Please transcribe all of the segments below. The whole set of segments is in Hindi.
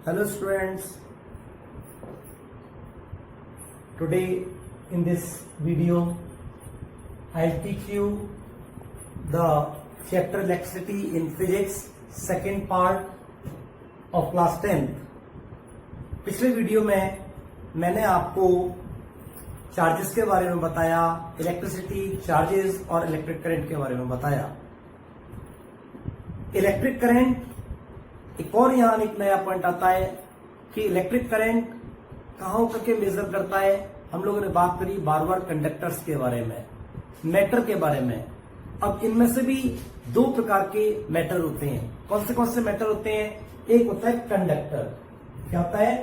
Hello students, today in this video I'll teach you the chapter electricity in physics second part of class 10th। पिछले वीडियो में मैंने आपको चार्जेस के बारे में बताया, इलेक्ट्रिसिटी, चार्जेस और इलेक्ट्रिक करंट के बारे में बताया। इलेक्ट्रिक करंट एक और यहां एक नया पॉइंट आता है कि इलेक्ट्रिक करंट कहां होकर के मेजर करता है। हम लोगों ने बात करी बार बार कंडक्टर्स के बारे में, मैटर के बारे में। अब इनमें से भी दो प्रकार के मैटर होते हैं। कौन से मैटर होते हैं? एक होता है कंडक्टर। क्या होता है?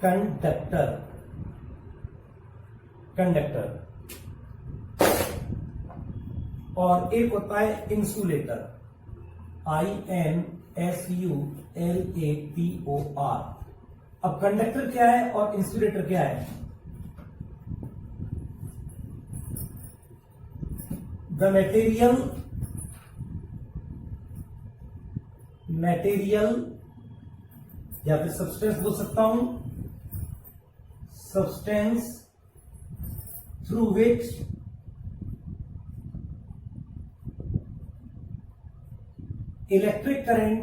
कंडक्टर। और एक होता है इंसुलेटर, INSULATOR। अब कंडक्टर क्या है और इंसुलेटर क्या है? द मटेरियल या फिर सब्सटेंस बोल सकता हूं, substance through which electric current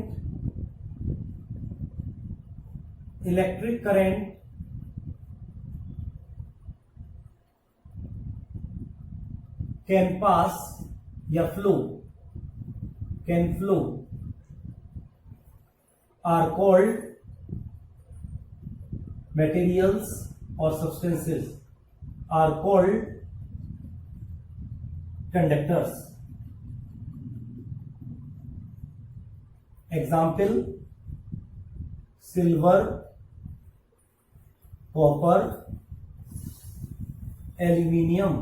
can pass या flow are called materials or substances are called conductors। Example: silver, copper, aluminium।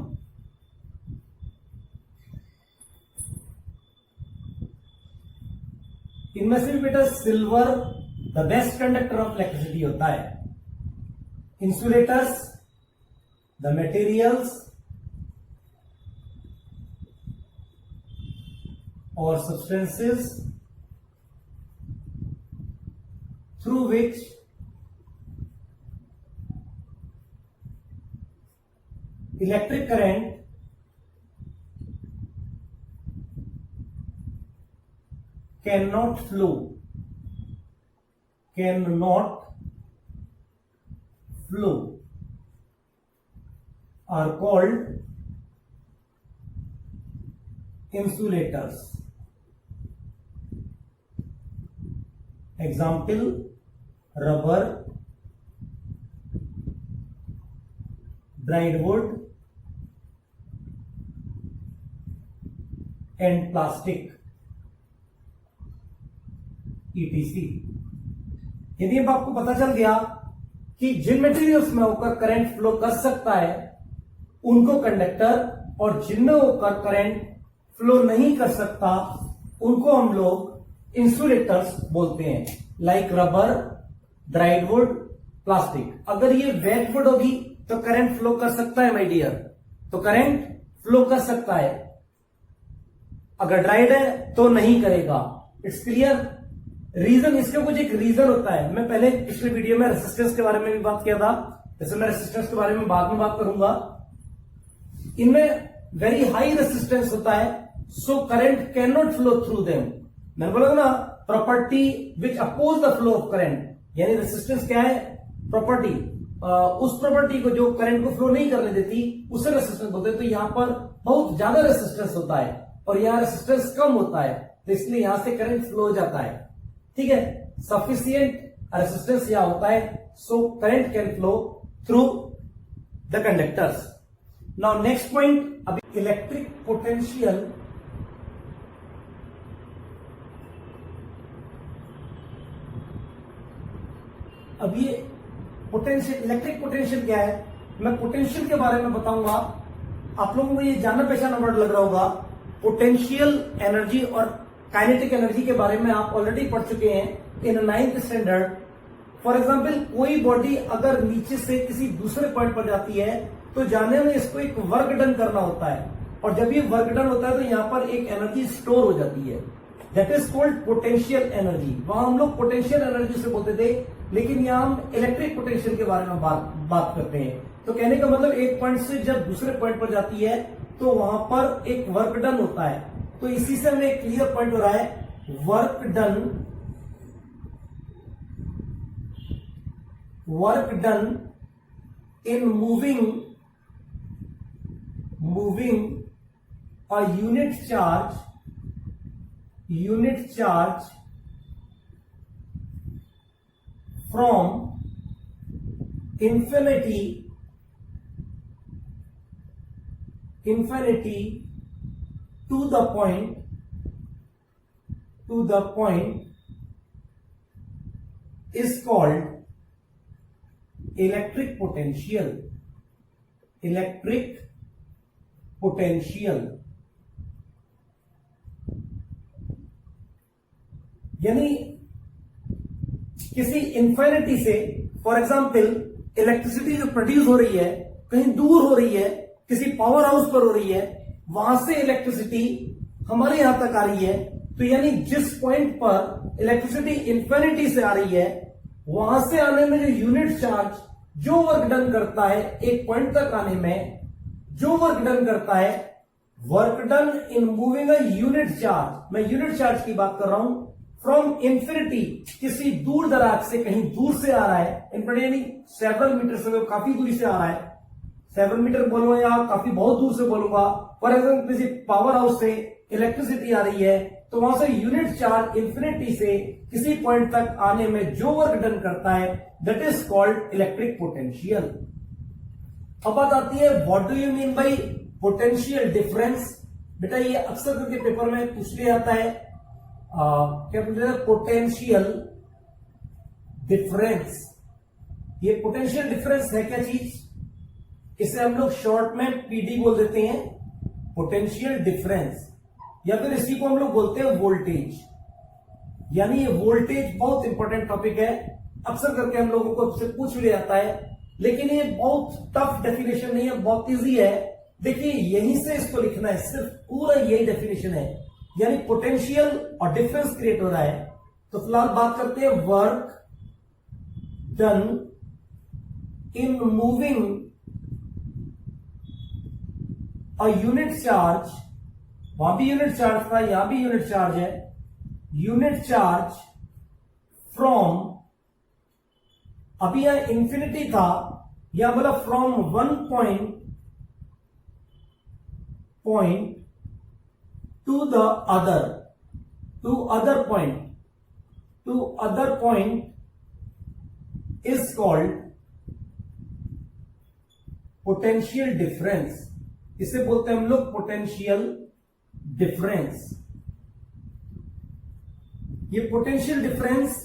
इनमें से भी बेटा silver the best conductor of electricity होता है। इंसुलेटर्स द मटेरियल्स और substances through which electric current cannot flow are called insulators। Example: rubber, dried wood and plastic etc। यदि अब आपको पता चल गया कि जिन मटेरियल्स में होकर करंट फ्लो कर सकता है उनको कंडक्टर, और जिनमें होकर करंट फ्लो नहीं कर सकता उनको हम लोग इंसुलेटर्स बोलते हैं। Like rubber, dried would, plastic. अगर ये वेट वुड होगी तो करंट फ्लो कर सकता है माय डियर, तो करंट फ्लो कर सकता है। अगर ड्राइड है तो नहीं करेगा। It's clear? रीजन, इसका कुछ एक रीजन होता है। मैं पहले पिछले वीडियो में रेसिस्टेंस के बारे में भी बात किया था, जैसे मैं रेसिस्टेंस के बारे में बाद में बात करूंगा। इनमें वेरी हाई रेसिस्टेंस होता है, so current can not flow through them. मैंने बोला ना, property which oppose the flow of current, यानी रेसिस्टेंस क्या है? प्रॉपर्टी। उस प्रॉपर्टी को जो करंट को फ्लो नहीं करने देती उसे रेसिस्टेंस बोलते हैं। तो यहां पर बहुत ज्यादा रेसिस्टेंस होता है और यहां रेसिस्टेंस कम होता है, तो इसलिए यहां से करंट फ्लो हो जाता है। ठीक है, सफिशियंट रेसिस्टेंस यहां होता है, so current can flow through the conductors. Now next point, अभी इलेक्ट्रिक पोटेंशियल। अब ये पोटेंशियल, इलेक्ट्रिक पोटेंशियल क्या है, मैं पोटेंशियल के बारे में बताऊंगा। आप लोगों को ये जानना पहचाना वर्ड लग रहा होगा। पोटेंशियल एनर्जी और काइनेटिक एनर्जी के बारे में आप ऑलरेडी पढ़ चुके हैं इन 9th स्टैंडर्ड। फॉर एग्जाम्पल, कोई बॉडी अगर नीचे से किसी दूसरे पॉइंट पर जाती है तो जाने में इसको एक वर्क डन करना होता है, और जब ये वर्क डन होता है तो यहां पर एक एनर्जी स्टोर हो जाती है। That is called potential energy. वहां हम लोग पोटेंशियल एनर्जी से बोलते थे, लेकिन यहां हम इलेक्ट्रिक पोटेंशियल के बारे में बात करते हैं। तो कहने का मतलब एक पॉइंट से जब दूसरे पॉइंट पर जाती है तो वहां पर एक वर्क डन होता है। तो इसी से हमें एक क्लियर पॉइंट हो रहा है, work done in moving a unit charge from infinity to the point is called electric potential। यानी किसी इंफिनिटी से, फॉर एग्जाम्पल इलेक्ट्रिसिटी जो प्रोड्यूस हो रही है कहीं दूर हो रही है, किसी पावर हाउस पर हो रही है, वहां से इलेक्ट्रिसिटी हमारे यहां तक आ रही है। तो यानी जिस पॉइंट पर इलेक्ट्रिसिटी इंफिनिटी से आ रही है, वहां से आने में जो यूनिट चार्ज जो वर्क डन करता है, एक पॉइंट तक आने में जो वर्क डन करता है, work done in moving a unit charge, मैं यूनिट चार्ज की बात कर रहा हूं, फ्रॉम इंफिनिटी, किसी दूर दराज से, कहीं दूर से आ रहा है, इंफिनिटी यानी सेवरल मीटर से, काफी दूरी से आ रहा है, 7 मीटर बोलूंगा या काफी बहुत दूर से बोलूंगा। फॉर एग्जाम्पल किसी पावर हाउस से इलेक्ट्रिसिटी आ रही है, तो वहां से यूनिट चार्ज इंफिनिटी से किसी पॉइंट तक आने में जो वर्क डन करता है, that is called electric potential. अब बात आती है, what do you mean by potential difference. बेटा ये अक्सर करके पेपर में पूछ लिया जाता है, क्या पूछ लिया, पोटेंशियल डिफरेंस। ये पोटेंशियल डिफरेंस है क्या चीज, इसे हम लोग शॉर्ट में पीडी बोल देते हैं, पोटेंशियल डिफरेंस, या फिर इसी को हम लोग बोलते हैं वोल्टेज। यानी ये वोल्टेज बहुत इंपॉर्टेंट टॉपिक है, अक्सर करके हम लोगों को पूछ लिया जाता है, लेकिन ये बहुत टफ डेफिनेशन नहीं है, बहुत इजी है। देखिए यहीं से इसको लिखना है, सिर्फ पूरा यही डेफिनेशन है, यानी पोटेंशियल और डिफरेंस क्रिएट हो रहा है। तो फिलहाल बात करते हैं work done in moving a unit charge, वहां भी यूनिट चार्ज था, यहां भी यूनिट चार्ज है, यूनिट चार्ज फ्रॉम, अभी यहां इंफिनिटी था, यहां बोला from one point two the other point is called potential difference. इसे बोलते हैं हम लोग पोटेंशियल डिफरेंस। ये पोटेंशियल डिफरेंस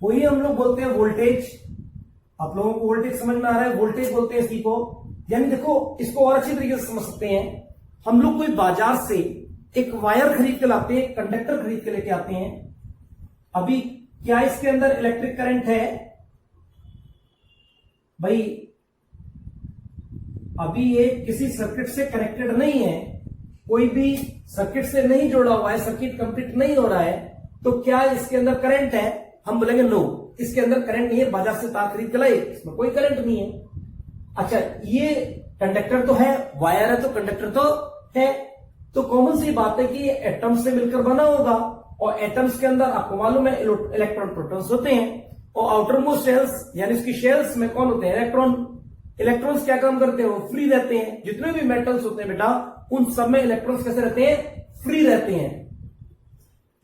वही हम लोग बोलते हैं वोल्टेज। आप लोगों को वोल्टेज समझ में आ रहा है, वोल्टेज बोलते हैं इसी को। यानी देखो इसको और अच्छी तरीके से समझ सकते हैं, हम लोग कोई बाजार से एक वायर खरीद के लाते हैं, एक कंडक्टर खरीद के लेके आते हैं। अभी क्या इसके अंदर इलेक्ट्रिक करंट है भाई, अभी ये किसी सर्किट से कनेक्टेड नहीं है, कोई भी सर्किट से नहीं जुड़ा हुआ है, सर्किट कंप्लीट नहीं हो रहा है, तो क्या इसके अंदर करंट है? हम बोलेंगे नो, इसके अंदर करंट नहीं है, बाजार से तार खरीद के लाए, इसमें कोई करंट नहीं है। अच्छा ये कंडक्टर तो है, वायर है तो कंडक्टर तो है, तो कॉमन सी बात है कि ये एटम्स से मिलकर बना होगा, और एटम्स के अंदर आपको मालूम है इलेक्ट्रॉन प्रोटॉन्स होते हैं, और आउटर मोस्ट शेल्स यानी इसकी शेल्स में कौन होते हैं? इलेक्ट्रॉन। इलेक्ट्रॉन्स क्या काम करते हैं? वो फ्री रहते हैं। जितने भी मेटल्स होते हैं बेटा, उन सब में इलेक्ट्रॉन्स कैसे रहते हैं? फ्री रहते हैं।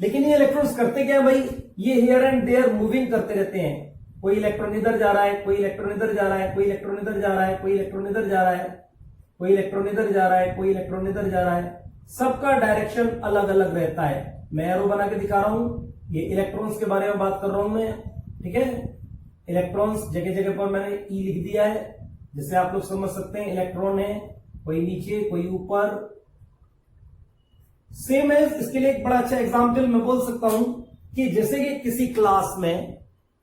लेकिन ये इलेक्ट्रॉन्स करते क्या है भाई? ये हियर एंड देयर मूविंग करते रहते हैं। कोई इलेक्ट्रॉन इधर जा रहा है, कोई इलेक्ट्रॉन इधर जा रहा है, कोई इलेक्ट्रॉन इधर जा रहा है, कोई इलेक्ट्रॉन इधर जा रहा है, कोई इलेक्ट्रॉन इधर जा रहा है, कोई इलेक्ट्रॉन इधर जा रहा है। सबका डायरेक्शन अलग अलग रहता है। मैं एरो बना के दिखा रहा हूं, ये इलेक्ट्रॉन्स के बारे में बात कर रहा हूं मैं, ठीक है। इलेक्ट्रॉन्स जगह जगह पर मैंने ई लिख दिया है, जिससे आप लोग समझ सकते हैं इलेक्ट्रॉन है, कोई नीचे कोई ऊपर। सेम है, इसके लिए एक बड़ा अच्छा एग्जाम्पल मैं बोल सकता हूं कि जैसे कि किसी क्लास में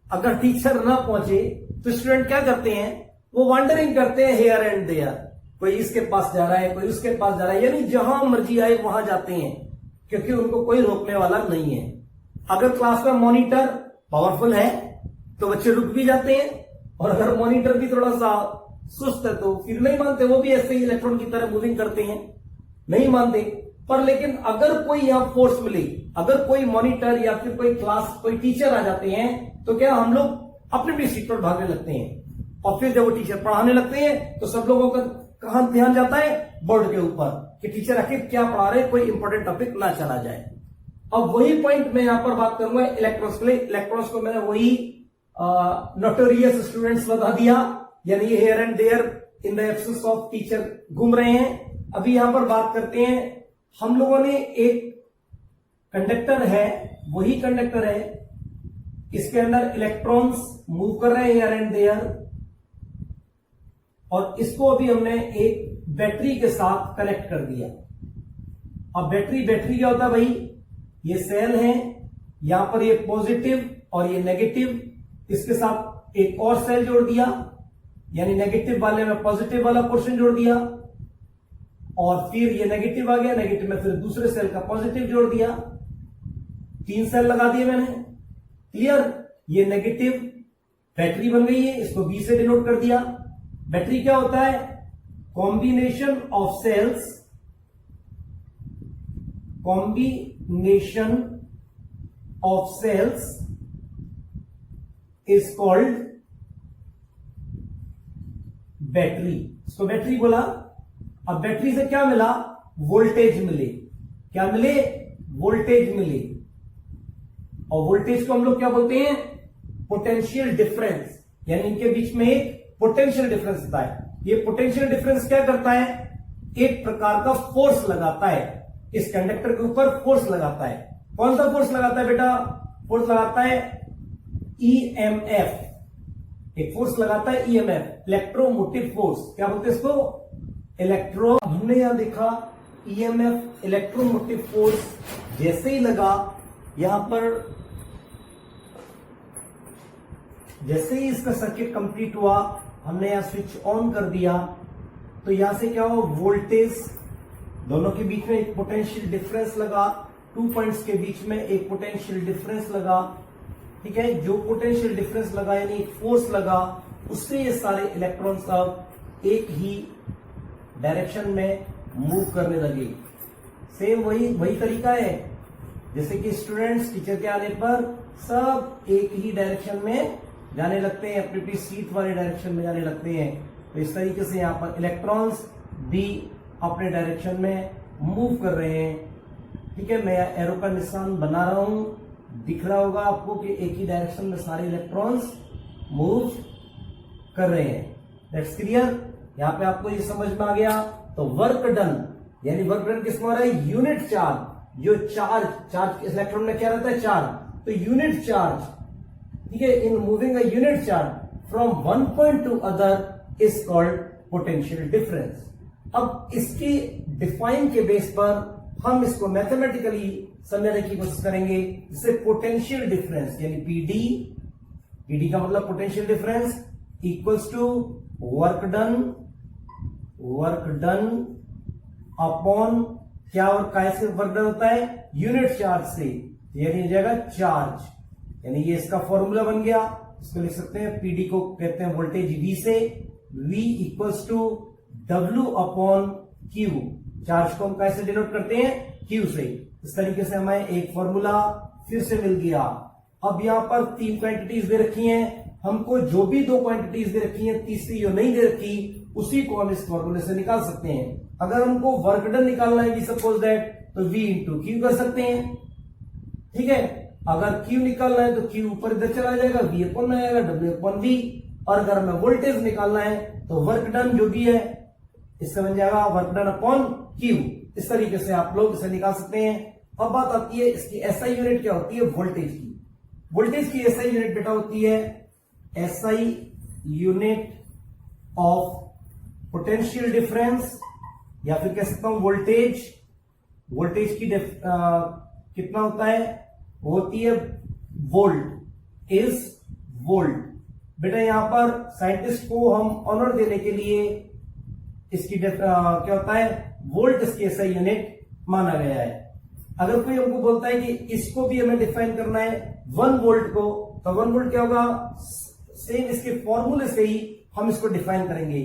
अगर टीचर ना पहुंचे तो स्टूडेंट क्या करते हैं? वो वॉन्डरिंग करते हैं हियर एंड देयर। कोई इसके पास जा रहा है, कोई उसके पास जा रहा है, यानी जहां मर्जी आए वहां जाते हैं, क्योंकि उनको कोई रोकने वाला नहीं है। अगर क्लास में मॉनिटर पावरफुल है तो बच्चे रुक भी जाते हैं, और अगर मॉनिटर भी थोड़ा सा सुस्त है तो फिर नहीं मानते, वो भी ऐसे ही इलेक्ट्रॉन की तरह मूविंग करते हैं, नहीं मानते। पर लेकिन अगर कोई यहां फोर्स मिले, अगर कोई मॉनिटर या फिर कोई क्लास कोई टीचर आ जाते हैं, तो क्या हम लोग अपने भी सीट पर भागने लगते हैं, और फिर जब वो टीचर पढ़ाने लगते हैं तो सब लोगों का कहां ध्यान जाता है, बोर्ड के ऊपर, कि टीचर आखिर क्या पढ़ा रहे, कोई इंपॉर्टेंट टॉपिक ना चला जाए। अब वही पॉइंट मैं यहां पर बात करूंगा इलेक्ट्रॉन्स के लिए। इलेक्ट्रॉन्स को मैंने वही नोटोरियस स्टूडेंट्स बता दिया, यानी ये here and there in the absence of teacher घूम रहे हैं। अभी यहां पर बात करते हैं, हम लोगों ने एक कंडक्टर है, वही कंडक्टर है, इसके अंदर इलेक्ट्रॉन्स मूव कर रहे हैं हियर एंड देयर, और इसको अभी हमने एक बैटरी के साथ कनेक्ट कर दिया। अब बैटरी क्या होता है भाई, ये सेल है, यहां पर ये पॉजिटिव और ये नेगेटिव, इसके साथ एक और सेल जोड़ दिया, यानी नेगेटिव वाले में पॉजिटिव वाला पोर्शन जोड़ दिया, और फिर ये नेगेटिव आ गया, नेगेटिव में फिर दूसरे सेल का पॉजिटिव जोड़ दिया, 3 सेल लगा दिए मैंने। क्लियर, ये नेगेटिव बैटरी बन गई है, इसको बी से डिनोट कर दिया। बैटरी क्या होता है, combination of cells, combination of cells is called battery. इसको बैटरी बोला। अब बैटरी से क्या मिला, वोल्टेज मिले। क्या मिले, वोल्टेज मिले। और वोल्टेज को हम लोग क्या बोलते हैं, पोटेंशियल डिफरेंस, यानी इनके बीच में एक पोटेंशियल डिफरेंस होता है। ये पोटेंशियल डिफरेंस क्या करता है, एक प्रकार का फोर्स लगाता है, इस कंडक्टर के ऊपर फोर्स लगाता है। कौन सा फोर्स लगाता है बेटा, फोर्स लगाता है ईएमएफ, एक फोर्स लगाता है ईएमएफ, इलेक्ट्रोमोटिव फोर्स। क्या बोलते हैं इसको, इलेक्ट्रो। हमने यहां देखा ईएमएफ, इलेक्ट्रोमोटिव फोर्स जैसे ही लगा, यहां पर जैसे ही इसका सर्किट कंप्लीट हुआ, हमने यहां स्विच ऑन कर दिया, तो यहां से क्या हुआ, वोल्टेज, दोनों के बीच में एक पोटेंशियल डिफरेंस लगा, 2 पॉइंट्स के बीच में एक पोटेंशियल डिफरेंस लगा। ठीक है, जो पोटेंशियल डिफरेंस लगा यानी एक फोर्स लगा, उससे ये सारे इलेक्ट्रॉन्स अब एक ही डायरेक्शन में मूव करने लगे। सेम वही तरीका है, जैसे कि स्टूडेंट्स टीचर के आने पर सब एक ही डायरेक्शन में जाने लगते हैं, अपनी अपनी सीट वाले डायरेक्शन में जाने लगते हैं। तो इस तरीके से यहाँ पर इलेक्ट्रॉन्स भी अपने डायरेक्शन में मूव कर रहे हैं। ठीक है, मैं एरो का निशान बना रहा हूं, दिख रहा होगा आपको कि एक ही डायरेक्शन में सारे इलेक्ट्रॉन्स मूव कर रहे हैं। दैट्स क्लियर, यहां पे आपको ये समझ में आ गया। तो वर्क डन, यानी वर्क डन किसको आ रहा है, यूनिट चार्ज। जो चार्ज इलेक्ट्रॉन में क्या रहता है, चार्ज, तो यूनिट चार्ज, ठीक है, इन moving a unit charge from one point two other is called potential difference. अब इसकी डिफाइन के बेस पर हम इसको मैथमेटिकली समझने की कोशिश करेंगे, जिससे पोटेंशियल डिफरेंस यानी पीडी का मतलब potential difference equals to work done upon क्या, और कैसे वर्क डन होता है, यूनिट चार्ज से, यानी हो जाएगा चार्ज, यानी ये इसका फॉर्मूला बन गया। इसको लिख सकते हैं, पीडी को कहते हैं वोल्टेज वी से, V equals to W upon Q। Charge को हम कैसे डिनोट करते हैं, Q से। इस तरीके से हमें एक फॉर्मूला फिर से मिल गया। अब यहां पर 3 क्वांटिटीज दे रखी हैं, हमको जो भी 2 क्वांटिटीज दे रखी हैं, तीसरी जो नहीं दे रखी, उसी को हम इस फॉर्मूले से निकाल सकते हैं। अगर हमको वर्क डन निकालना है, वी सपोज दैट, तो V इंटू Q कर सकते हैं। ठीक है, अगर Q निकालना है तो Q ऊपर इधर चला जाएगा, V अपन आएगा, W अपन V। और अगर हमें वोल्टेज निकालना है तो वर्क डन जो भी है इससे बन जाएगा वर्क डन अपॉन Q। इस तरीके से आप लोग इसे निकाल सकते हैं। अब बात आती है इसकी एसआई यूनिट क्या होती है, वोल्टेज की। वोल्टेज की एसआई यूनिट बेटा होती है SI unit of potential difference, या फिर कह सकता हूं वोल्टेज। वोल्टेज की कितना होता है, वो होती है वोल्ट, इज वोल्ट। बेटा यहां पर साइंटिस्ट को हम ऑनर देने के लिए इसकी क्या होता है, वोल्ट इसकी एसआई यूनिट माना गया है। अगर कोई हमको बोलता है कि इसको भी हमें डिफाइन करना है 1 वोल्ट को, तो 1 वोल्ट क्या होगा, सेम इसके फॉर्मूले से ही हम इसको डिफाइन करेंगे,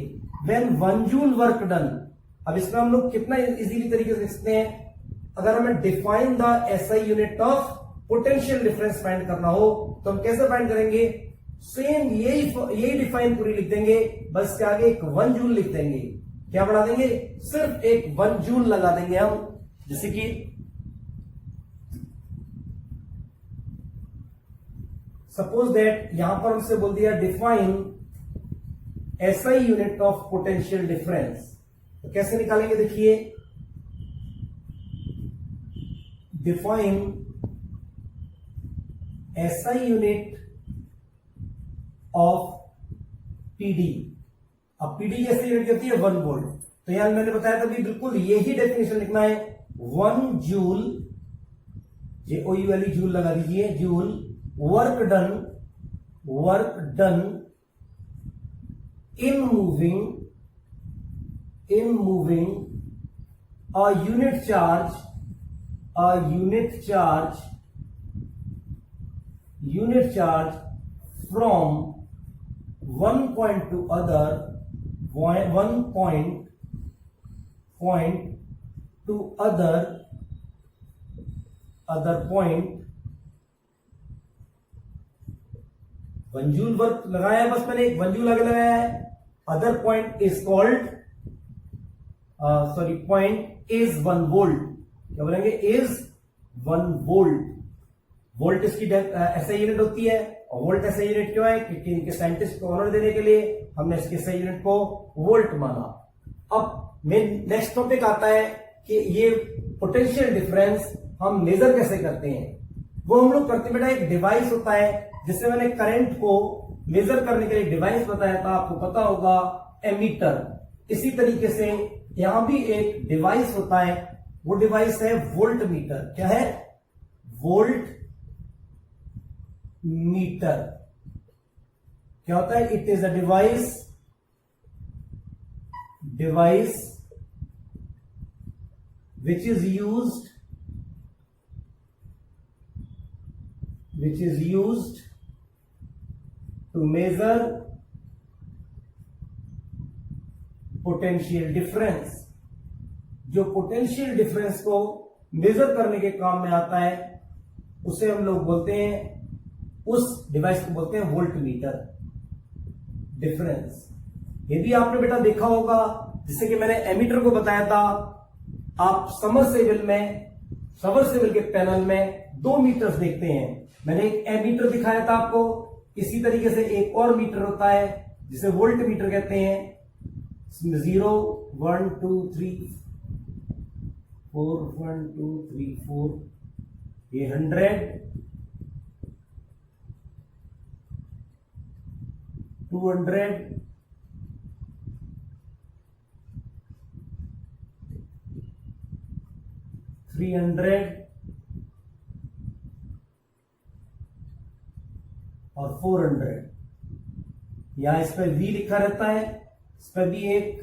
व्हेन 1 जूल वर्क डन। अब इसमें हम लोग कितना इजीली तरीके से लिख सकते हैं, अगर हमें define the SI unit of potential difference find करना हो तो हम कैसे फाइंड करेंगे, सेम यही डिफाइन पूरी लिख देंगे, बस के आगे एक 1 जूल लिख देंगे। क्या बढ़ा देंगे, सिर्फ एक 1 जूल लगा देंगे हम। जैसे कि सपोज दैट यहां पर हमसे बोल दिया define SI unit of potential difference, तो कैसे निकालेंगे, देखिए define SI unit of PD. अब पीडी कैसे यूनिट होती है, 1 वोल्ट। तो यहां मैंने बताया था भी बिल्कुल यही डेफिनेशन लिखना है, 1 जूल, JOU वाली जूल लगा दीजिए, joule work done in moving a unit charge from one point to other point to other point। 1 joule work लगाया है, बस मैंने एक 1 जूल आगे लगाया है। Other point is called point is 1 volt. क्या बोलेंगे, इज 1 वोल्ट। वोल्ट इसकी एसआई यूनिट होती है, और वोल्ट एसआई यूनिट क्यों है, क्योंकि इनके साइंटिस्ट को ऑनर देने के लिए हमने इसके एसआई यूनिट को वोल्ट माना। अब मेन नेक्स्ट टॉपिक आता है कि ये पोटेंशियल डिफरेंस हम मेजर कैसे करते हैं। वो हम लोग करते बेटा, एक डिवाइस होता है जिससे मैंने करंट को मेजर करने के लिए डिवाइस बताया था, आपको पता होगा, एमीटर। इसी तरीके से यहां भी एक डिवाइस होता है, वो डिवाइस है वोल्ट मीटर। क्या है, वोल्ट मीटर। क्या होता है, it is a device which is used to measure potential difference. जो पोटेंशियल डिफरेंस को मेजर करने के काम में आता है उसे हम लोग बोलते हैं, उस डिवाइस को बोलते हैं वोल्ट मीटर डिफरेंस। ये भी आपने बेटा देखा होगा, जिससे कि मैंने एमीटर को बताया था, आप समरसेबल के पैनल में 2 मीटर्स देखते हैं। मैंने एक एमीटर दिखाया था आपको, इसी तरीके से एक और मीटर होता है जिसे वोल्ट मीटर कहते हैं। 0 1 2 3 4 1 2 3 4, ये 100, 200, 300 और 400। यहां इस पर V लिखा रहता है, इस पर भी एक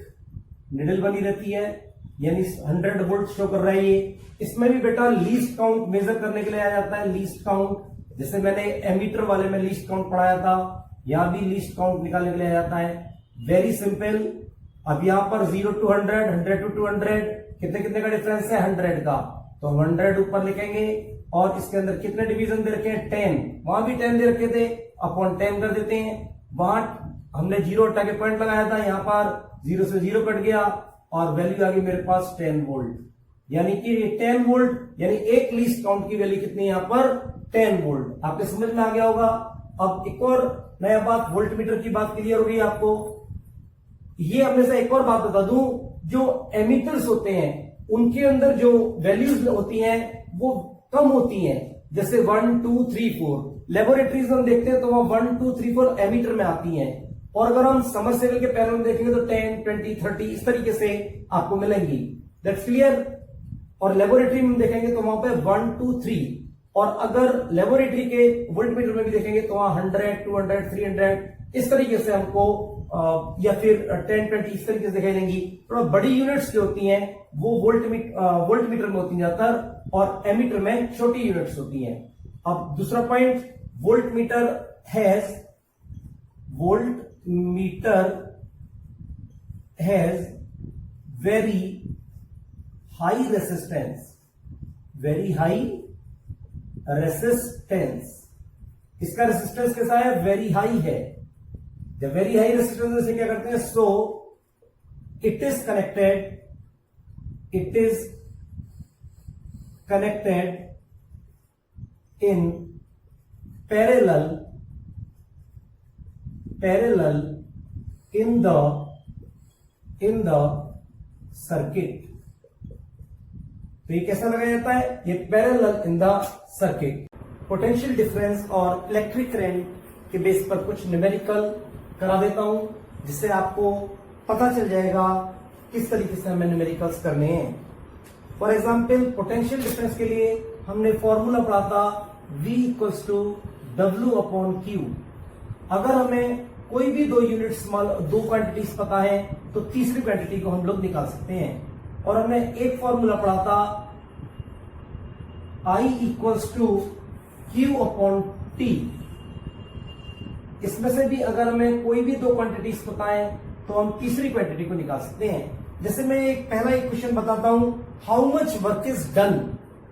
निडल बनी रहती है, यानी 100 वोल्ट शो कर रहा है ये। इसमें भी बेटा लीस्ट काउंट मेजर करने के लिए आ जाता है, लीस्ट काउंट। जैसे मैंने एमीटर वाले में लीस्ट काउंट पढ़ाया था, यहां भी लीस्ट काउंट निकालने के लिए आ जाता है। Very simple. अब यहां पर 0 to 100, 100 to 200, कितने का डिफरेंस है, 100 का, तो 100 ऊपर लिखेंगे। और इसके अंदर कितने डिवीजन दे रखे हैं, 10, वहां भी 10 दे रखे थे, अपॉन 10 कर देते हैं। वहां हमने 0 हटा के पॉइंट लगाया था, यहां पर 0 से 0 कट गया और वैल्यू आ गई मेरे पास 10 वोल्ट। यानी कि 10 वोल्ट, यानी एक लीस्ट काउंट की वैल्यू कितनी है यहां पर, 10 वोल्ट। आपके समझ में आ गया होगा। अब एक और नया बात, वोल्ट मीटर की बात क्लियर हो गई आपको। ये अपने से एक और बात बता दूं, जो एमीटर्स होते हैं उनके अंदर जो वैल्यूज होती हैं वो कम होती हैं, जैसे 1 2 3 4। लेबोरेटरीज में हम देखते हैं तो वो 1 2 3 4 एमीटर में आती हैं, और अगर हम समरसेबल के पैनल में देखेंगे तो 10 20 30 इस तरीके से आपको मिलेंगी। That's clear. और लेबोरेटरी में देखेंगे तो वहां पे 1 2 3, और अगर लेबोरेटरी के वोल्ट मीटर में भी देखेंगे तो वहां 100 200 300 इस तरीके से हमको या फिर 10-20 इस तरीके से दिखाई देंगी। थोड़ा बड़ी यूनिट्स जो होती हैं वो वोल्ट मीटर में होती हैं ज्यादातर, और एमीटर में छोटी यूनिट्स होती हैं। अब दूसरा point, volt meter has very high resistance. इसका रेसिस्टेंस कैसा है? वेरी हाई है। जब वेरी हाई रेसिस्टेंस से क्या करते हैं? So it is connected in parallel in the circuit. तो ये कैसा लगाया जाता है? ये parallel in the circuit. Potential difference और इलेक्ट्रिक करंट के बेस पर कुछ न्यूमेरिकल करा देता हूं, जिससे आपको पता चल जाएगा किस तरीके से हमें न्यूमेरिकल्स करने हैं। फॉर एग्जाम्पल, पोटेंशियल डिफरेंस के लिए हमने फॉर्मूला पढ़ा था V = W/Q। अगर हमें कोई भी दो यूनिट्स दो क्वांटिटीज पता है तो तीसरी क्वांटिटी को हम लोग निकाल सकते हैं। और हमने एक फॉर्मूला पढ़ा था I = Q/T। इसमें से भी अगर हमें कोई भी दो क्वांटिटीज पता है तो हम तीसरी क्वांटिटी को निकाल सकते हैं। जैसे मैं पहला एक क्वेश्चन बताता हूं, how much work is done.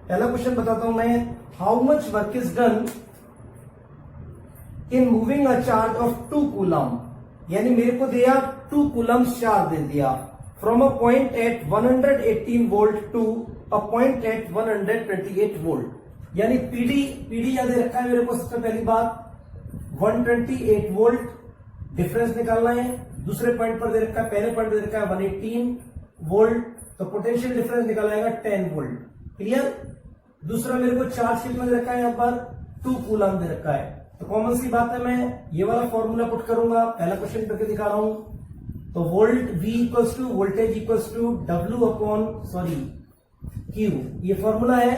पहला क्वेश्चन बताता हूं मैं, how much work is done in moving a charge of 2 coulomb. यानी मेरे को दिया 2 कूलम चार्ज दे दिया from a point at 118 volt to a point at 128 volt. यानी पीडी याद रखा है मेरे को। सबसे पहली बात 128 वोल्ट डिफरेंस निकालना है। दूसरे पॉइंट पर दे रखा है, पहले पॉइंट दे रखा है 118 वोल्ट, तो पोटेंशियल डिफरेंस निकाला जाएगा 10 वोल्ट। क्लियर? दूसरा मेरे को चार्ज कितना दे रखा है, यहाँ पर 2 कूलम दे रखा है। तो कॉमन सी बात है, मैं ये वाला फॉर्मूला पुट करूंगा। पहला क्वेश्चन करके दिखा रहा हूं। तो वोल्ट V वोल्टेज Q, ये फॉर्मूला है।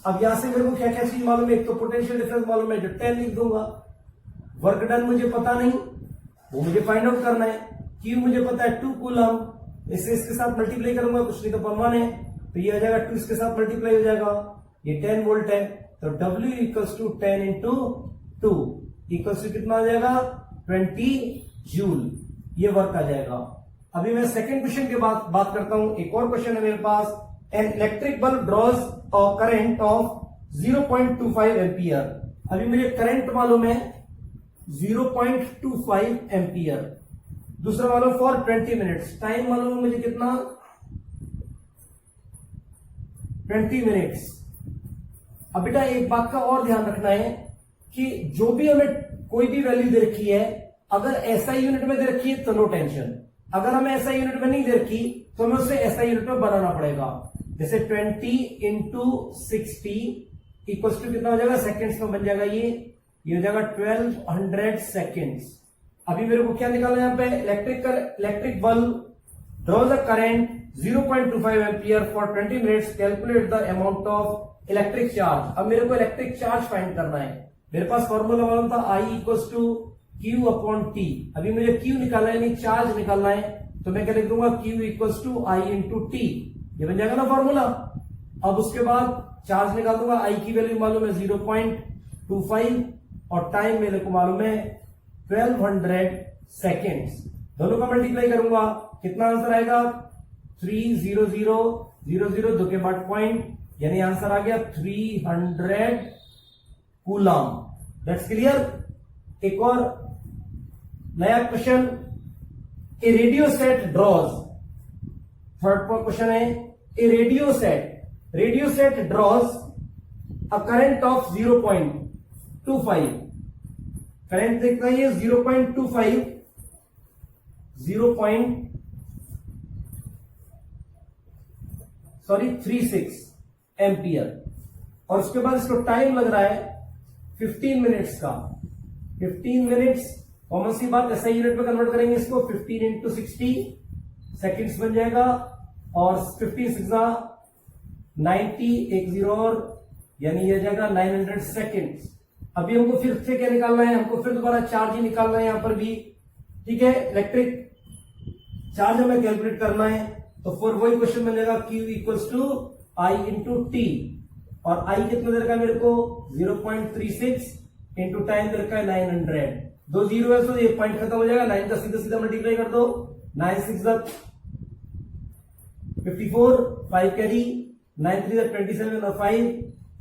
अब यहां से मेरे को क्या क्या चीज मालूम है? एक तो पोटेंशियल डिफरेंस मालूम है जो 10 लिख दूंगा। वर्क डन मुझे पता नहीं, वो मुझे फाइंड आउट करना है। Q मुझे पता है 2 कूलम, इससे इसके साथ मल्टीप्लाई करूंगा, कुछ नहीं तो परवान है, तो ये आ जाएगा 2 इसके साथ मल्टीप्लाई हो जाएगा, ये 10 वोल्ट है। तो W = 10 × 2 इक्वल्स टू कितना आ जाएगा? 20 जूल। ये वर्क आ जाएगा। अभी मैं सेकंड क्वेश्चन के बाद बात करता हूं। एक और क्वेश्चन है मेरे पास, an electric bulb draws a current of 0.25 ampere. अभी मुझे करंट मालूम है 0.25 एम्पियर। दूसरा मालूम फॉर 20 मिनट्स। टाइम मालूम है मुझे कितना? 20 मिनट्स। अब बेटा एक बात का और ध्यान रखना है कि जो भी हमें कोई भी वैल्यू दे रखी है, अगर एसआई यूनिट में दे रखी है तो नो टेंशन। अगर हमें एसआई यूनिट में नहीं दे रखी तो हमें उसे एसआई यूनिट में बनाना पड़ेगा। जैसे 20 × 60 इक्वल्स टू कितना हो जाएगा? सेकेंड्स में बन जाएगा। ये हो जाएगा 1200 सेकेंड्स। अभी मेरे को क्या निकालना है यहाँ पे? Electric bulb draws a current 0.25 ampere for 20 minutes, calculate the amount of electric charge. अब मेरे को इलेक्ट्रिक चार्ज फाइंड करना है। मेरे पास फॉर्मूला मालूम था I = Q/T। अभी मुझे Q निकालना है, यानी चार्ज निकालना है, तो मैं क्या लिख दूंगा? Q = I × T। ये बन जाएगा ना फॉर्मूला। अब उसके बाद चार्ज निकाल दूंगा। I की वैल्यू मालूम है 0.25 और टाइम मेरे को मालूम है 1200 सेकेंड्स। दोनों का मल्टीप्लाई करूंगा, कितना आंसर आएगा? 30000 दो के बाद पॉइंट, यानी आंसर आ गया 300 कूलम। That's clear. एक और नया question, a radio set draws. Third question है, a radio set draws a current of 0.25। Current देखना है 0.25 36 एम्पियर। और उसके बाद इसको टाइम लग रहा है 15 मिनट्स का। 15 मिनट्स कॉमन सी बात, ऐसा यूनिट में कन्वर्ट करेंगे इसको। 15 × 60 सेकेंड्स बन जाएगा, और 15 × 90 एक 0 और, यानी ये जाएगा 900 सेकेंड्स। अभी हमको फिर से क्या निकालना है? हमको फिर दोबारा चार्ज ही निकालना है यहाँ पर भी। ठीक है। इलेक्ट्रिक चार्ज हमें कैलकुलेट करना है, तो फिर वही क्वेश्चन बनेगा Q equals to I into T, और I कितना दे रखा है मेरे को 0.36 इंटू टाइम दे रखा है 900। 2 जीरो है तो ये पॉइंट खत्म हो जाएगा, 9 का सीधा सीधा मल्टीप्लाई कर दो, 9 6 54, 5 कैरी, 9 3 27 और 5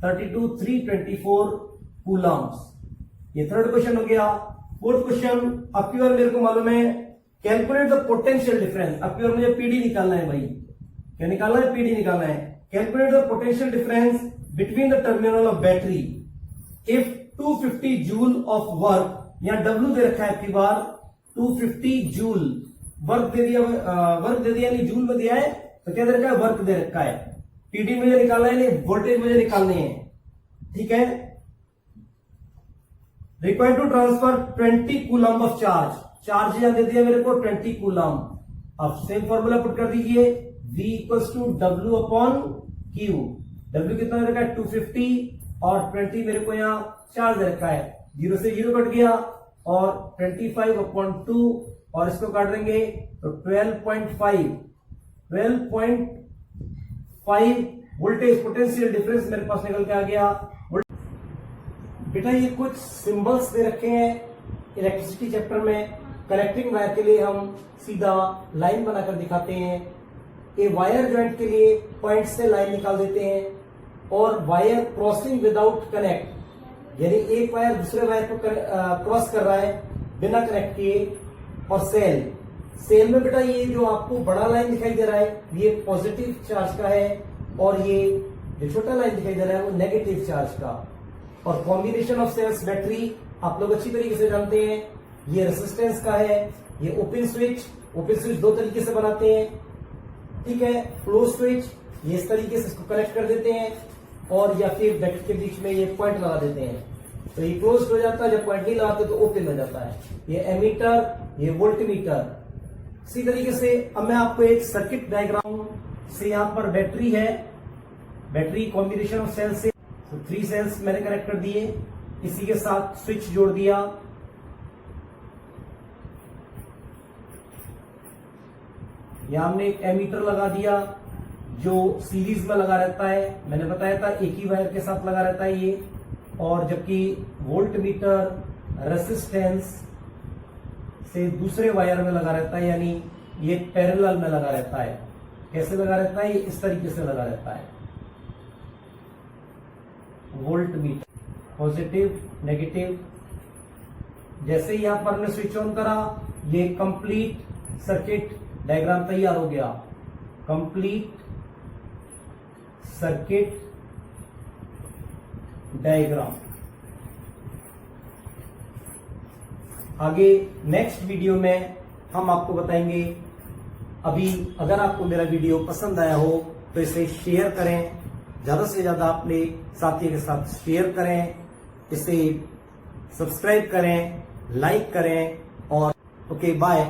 32, 324 कूलम्स। ये थर्ड क्वेश्चन हो गया। फोर्थ क्वेश्चन, अब की बार मेरे को मालूम है कैलकुलेट द पोटेंशियल डिफरेंस। अब की बार मुझे पीडी निकालना है भाई, क्या निकालना है? पीडी निकालना है। Calculate the potential difference between the terminal of battery if 250 joule of work, यहां डब्ल्यू दे रखा है आपकी बार 250 जूल, वर्क दे दिया, वर्क दे दिया नहीं जूल में दिया है, तो क्या दे रखा है? वर्क दे रखा है। पीडी मुझे निकालना है, नहीं वोल्टेज मुझे निकालनी है, ठीक है। Required to transfer 20 coulomb of charge, charge यहां दे दिया मेरे को 20 कूलम। अब सेम फॉर्मूला पुट कर दीजिए, V equals to W upon Q. W कितना दे रखा है? 250 और 20 मेरे को यहाँ चार्ज दे रखा है, 0 से 0 कट गया, और 25 अपॉन 2 और इसको काट देंगे तो 12.5 वोल्टेज पोटेंशियल डिफरेंस मेरे पास निकल के आ गया। बेटा ये कुछ सिंबल्स दे रखे हैं इलेक्ट्रिसिटी चैप्टर में, कनेक्टिंग वायर के लिए हम सीधा लाइन बनाकर दिखाते हैं, ये वायर जॉइंट के लिए पॉइंट से लाइन निकाल देते हैं, और वायर क्रॉसिंग विदाउट कनेक्ट, यानी एक वायर दूसरे वायर को क्रॉस कर रहा है बिना कनेक्ट किए, और सेल में बेटा ये जो आपको बड़ा लाइन दिखाई दे रहा है ये पॉजिटिव चार्ज का है, और ये जो छोटा लाइन दिखाई दे रहा है वो नेगेटिव चार्ज का। और कॉम्बिनेशन ऑफ सेल्स बैटरी आप लोग अच्छी तरीके से जानते हैं, ये रेसिस्टेंस का है, ये ओपन स्विच दो तरीके से बनाते हैं, ठीक है। क्लोज स्विच ये इस तरीके से इसको कनेक्ट कर देते हैं, और या फिर बैटरी के बीच में ये पॉइंट लगा देते हैं, तो ये क्लोज हो जाता है, जब पॉइंट नहीं लगाते तो ओपन हो जाता है। ये एमीटर, ये वोल्टमीटर। इसी तरीके से अब मैं आपको एक सर्किट डायग्राम से, यहां पर बैटरी है, बैटरी कॉम्बिनेशन ऑफ सेल से 3 सेल्स मैंने कनेक्ट कर दिए, इसी के साथ स्विच जोड़ दिया, यहां हमने एक एमीटर लगा दिया जो सीरीज में लगा रहता है, मैंने बताया था एक ही वायर के साथ लगा रहता है ये, और जबकि वोल्टमीटर रेसिस्टेंस से दूसरे वायर में लगा रहता है, यानी ये पैरेलल में लगा रहता है। कैसे लगा रहता है? ये इस तरीके से लगा रहता है। वोल्टमीटर पॉजिटिव नेगेटिव, जैसे ही यहां पर हमने स्विच ऑन करा ये कंप्लीट सर्किट डायग्राम तैयार हो गया, कंप्लीट सर्किट डायग्राम। आगे नेक्स्ट वीडियो में हम आपको बताएंगे। अभी अगर आपको मेरा वीडियो पसंद आया हो तो इसे शेयर करें, ज्यादा से ज्यादा अपने साथियों के साथ शेयर करें, इसे सब्सक्राइब करें, लाइक करें, और ओके बाय।